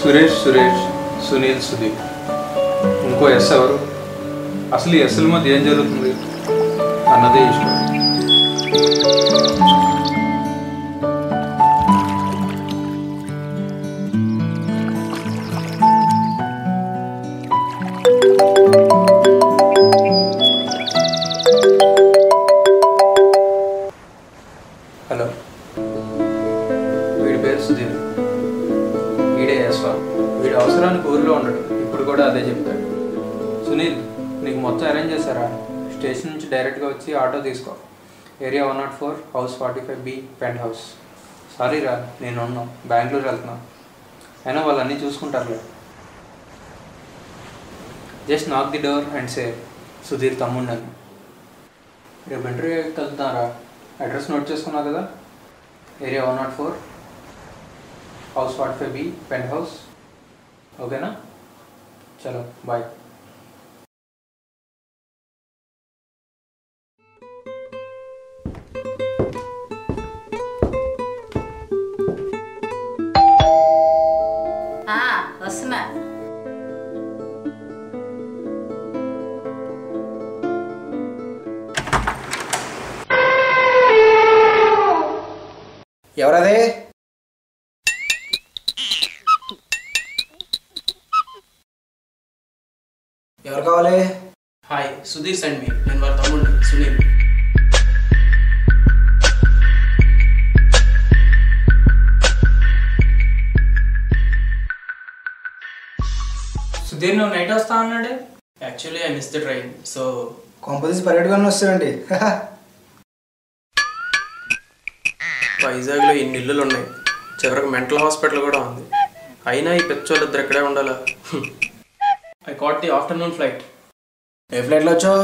సురేష్, సునీల్, సుదీప్. ఇంకో ఎస్ ఎవరు? అసలు ఈ ఎస్ల మధ్య ఏం జరుగుతుంది అన్నదే ఇష్టం. హలో, వీడి పేరు సుధీర్. వీడే యశ్వ. వీడి అవసరానికి ఊరిలో ఉండడు. ఇప్పుడు కూడా అదే చెప్తాడు. సునీల్, నీకు మొత్తం అరేంజ్ చేశారా? స్టేషన్ నుంచి డైరెక్ట్గా వచ్చి ఆటో తీసుకో. Area 104 house 45B penthouse. Sorry రా, నేను ఉన్నాను, బెంగళూరు వెళ్తున్నా. అయినా వాళ్ళు అన్నీ చూసుకుంటారులే. Just knock the door and say Sudheer తమ్ముండని. రేపు ఇంటర్వ్యూకి వెళ్తున్నారా? అడ్రస్ నోట్ చేసుకున్నావు కదా? Area 104 house 45B penthouse. ఓకేనా? చలో బాయ్. వస్తున్నా. ఎవరదే? ఎవరు కావాలి? Hi, Sudheer send me. నేను వారి తమ్ముడిని, సునీల్. సుధీర్, నువ్వు నైట్ వస్తా అన్నాడు. Actually I miss the train, so కాంపోజిస్ పర్యటన వస్తారండి. వైజాగ్లో ఇన్ని ఇల్లులు ఉన్నాయి, చివరికి మెంటల్ హాస్పిటల్ కూడా ఉంది. అయినా ఈ పిచ్చోళ్ళు ఇద్దరు ఇక్కడే ఉండాలా? I caught the afternoon flight. ఏ ఫ్లైట్లో వచ్చావు?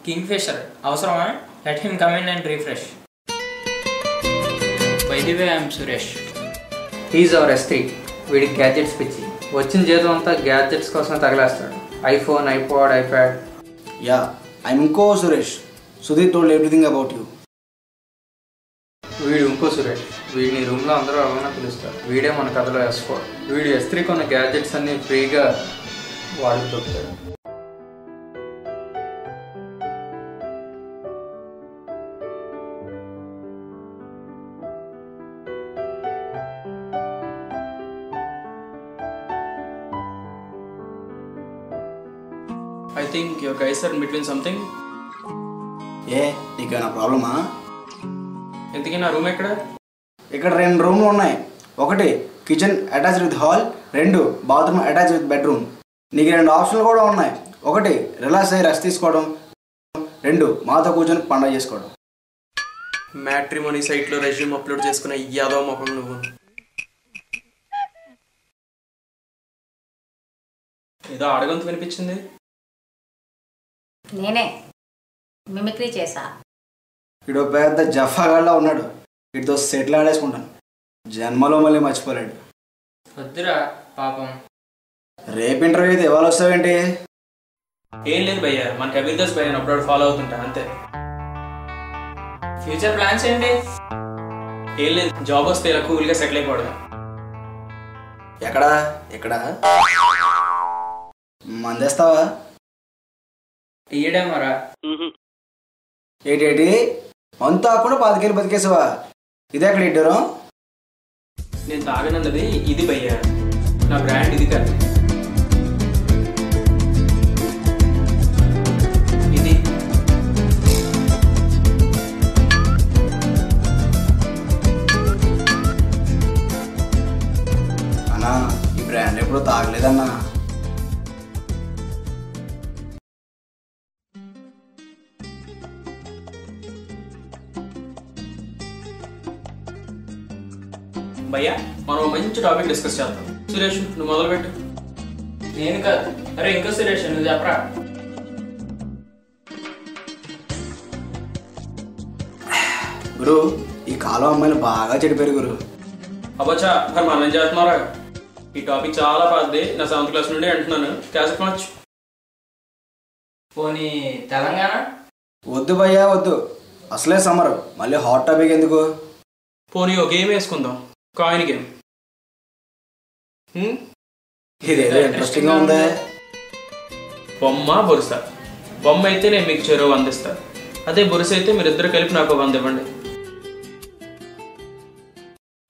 Kingfisher. అవసరమా? Let him come in and refresh. By the way, I'm Suresh. He's our S3. వీడికి గ్యాడ్జెట్స్ పిచ్చి. వచ్చిన జీతం అంతా గ్యాడ్జెట్స్ కోసం తగిలేస్తాడు. IPhone, iPod, iPad. Yeah, I'm ఇంకో Suresh. Sudheer told everything about you. వీడు ఇంకో సురేష్. వీడిని రూమ్లో అందరూ అలానే పిలుస్తారు. వీడే మన కథలో S4. వీడు S3 కొన్న గ్యాడ్జెట్స్ అన్నీ ఫ్రీగా వాడికి దొరుకుతాడు. I think your guys are in between something. ఏ, నీకేమైనా ప్రాబ్లమా? ఎందుకీ నా రూమ్ ఎక్కడ? ఇక్కడ 2 రూమ్లు ఉన్నాయి. ఒకటి kitchen attached with hall, 2 bathroom attach with bedroom. నీకు 2 ఆప్షన్లు కూడా ఉన్నాయి. ఒకటి రిలాక్స్ అయ్యి రెస్ట్ తీసుకోవడం, 2 మాతో కూర్చొని పండుగ చేసుకోవడం. మ్యాట్రిమోనీ సైట్లో రెజ్యూమ్ అప్లోడ్ చేసుకున్న యాదవ మొహం నువ్వు. ఏదో అడగంతు వినిపించింది. నేనే మిమిక్రీ చేసా. వీడు పెద్ద జఫాగాళ్ళ ఉన్నాడు. వీటితో సెటిల్ ఆడేసుకుంటాను. జన్మలో మళ్ళీ మర్చిపోలేడు. వద్దురా పాపం. రేపు ఇంటర్వ్యూ అయితే ఇవాళ వస్తావేంటి? ఏం లేదు భయ్యా, మన కబీర్దాస్ భయ్యా అప్లోడ్ ఫాలో అవుతుంటా అంతే. ఫ్యూచర్ ప్లాన్స్ ఏంటి? ఏం లేదు, జాబ్ వస్తే ఇలా కూల్గా సెటిల్ అయిపోవడం. ఎక్కడా? ఎక్కడ మందేస్తావా? తీయడమరా? ఏంటి అంతా కూడా 5 బతికేసావా? ఇదే ఎక్కడ ఇడ్డారు? నేను తాగనన్నది ఇది భయ్యా, నా బ్రాండ్ ఇది కాదు. ఇది అన్నా, ఈ బ్రాండ్ ఎప్పుడు తాగలేదన్నా. భయ్యా, మనం మంచి టాపిక్ డిస్కస్ చేద్దాం. సురేష్, నువ్వు మొదలుపెట్టు. నేను కాదు. అరే ఇంకో సురేష్, నువ్వు చెప్పరా. గురు, ఈ కాలం అమ్మాయిలు బాగా చెడిపోయారు గురు. అబ్బచ్చా, మరి మనం ఏం చేస్తున్నారా? ఈ టాపిక్ చాలా పెద్దది. నా 7th క్లాస్ నుండి అంటున్నాను. Cassette March. పోనీ తెలంగాణ? వద్దు భయ్యా, వద్దు. అసలే సమ్మర్, మళ్ళీ హాట్ టాపిక్ ఎందుకు? పోనీ ఒక గేమ్ వేసుకుందాం, కాయిన్ గేమ్. ఇదేదో ఇంట్రెస్టింగ్గా ఉందే. బొమ్మ బొరుస. బొమ్మ అయితే నేను మీకు చెరువు అందిస్తా, అదే బొరుస అయితే మీరిద్దరు కలిపి నాకు 100 ఇవ్వండి.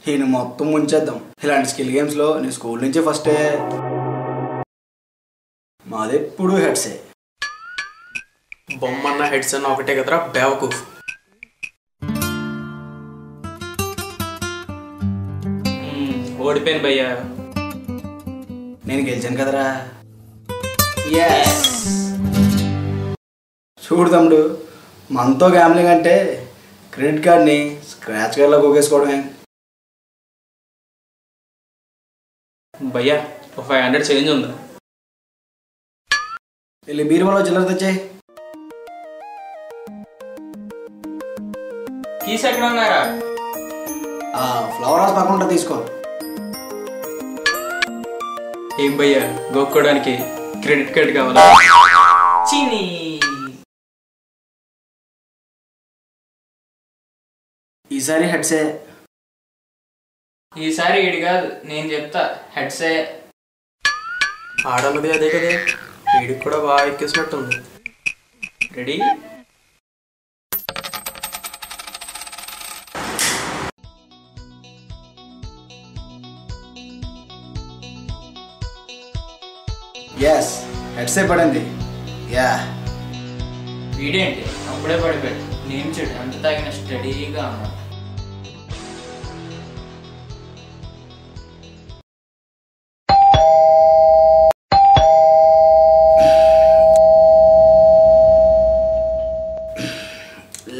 ఈయన మొత్తం ముంచేద్దాం. ఇలాంటి స్కిల్ గేమ్స్లో నేను స్కూల్ నుంచే ఫస్టే. మాదెప్పుడు హెడ్సే. బొమ్మ అన్న హెడ్స్ అన్న ఒకటే కదరా బేవకూఫ్. ఓడిపోయాను భయ్యా. నేను గెలిచాను కదరా. చూడు తమ్ముడు, మనతో గ్యామ్లింగ్ అంటే క్రెడిట్ కార్డ్ని స్క్రాచ్ కార్డ్లో కొగేసుకోవడమే. భయ్యా 500 చేంజ్ ఉందా? వెళ్ళి బీరువాలో చిల్లర తెచ్చే. కీస్ ఎక్కడ ఉన్నారా? ఫ్లవర్ హౌస్ పక్కన ఉంటుంది, తీసుకో. ఏం భయ్యా, గోక్కోవడానికి క్రెడిట్ కార్డ్ కావాలా? చీనీ. ఈసారి హెడ్సే. ఈసారి ఈడు కాదు, నేను చెప్తా. హెడ్సే. ఆడన్నది అదే కదే, వీడికి కూడా బాగా ఎక్కేసినట్టుంది. రెడీ? ఎస్, హెడ్సే పడింది. యా. వీడేంటి అప్పుడే పడిపోయాడు. నేను చూడు అంత తాగిన స్టడీగా ఉన్నాను.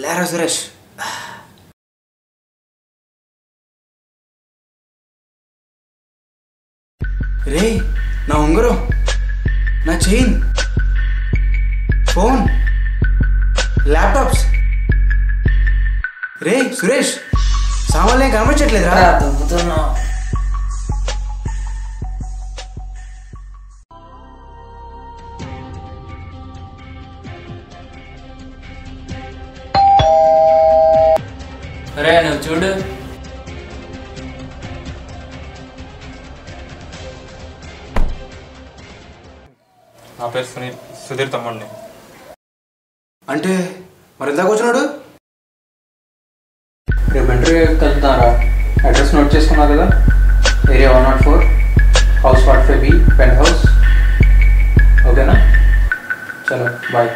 లేరా సురేష్. రే, నా ఉంగరం, నా చైన్, ఫోన్, ల్యాప్టాప్స్. రే సురేష్, సామాన్లు ఏం కనిపించట్లేదురా. దొబ్బుతున్నా. అరే నువ్వు చూడు. నా పేరు సుధీర్ తమ్ముడిని. అంటే మరి ఇందాక వచ్చినాడు. రేపు ఇంటర్వ్యూకి వెళ్తున్నారా? అడ్రస్ నోట్ చేసుకున్నారు కదా? Area 104, house 45B, penthouse. ఓకేనా? చలో బాయ్.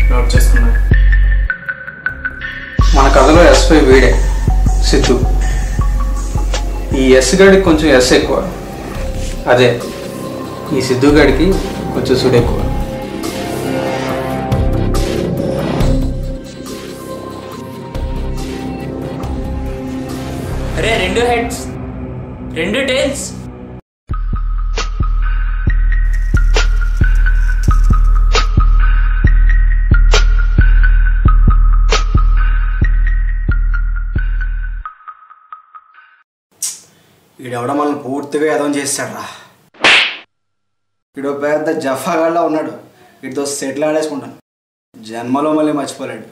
నోట్ చేసుకున్నా. మన కథలో S5 వీడే, సిద్ధు. ఈ ఎస్ గడికి కొంచెం ఎస్ ఎక్కువ. అదే ఈ సిద్ధు గడికి కొంచెం సుడు ఎక్కువ. అరే 2 హెడ్స్ 2 టైల్స్. వీడెవడో మనల్ని పూర్తిగా యదం చేస్తాడు రా. వీడు పెద్ద జఫాగాడ్లా ఉన్నాడు. వీటితో సెటిల్ ఆడేసుకుంటాను. జన్మలో మళ్ళీ మర్చిపోలేడు.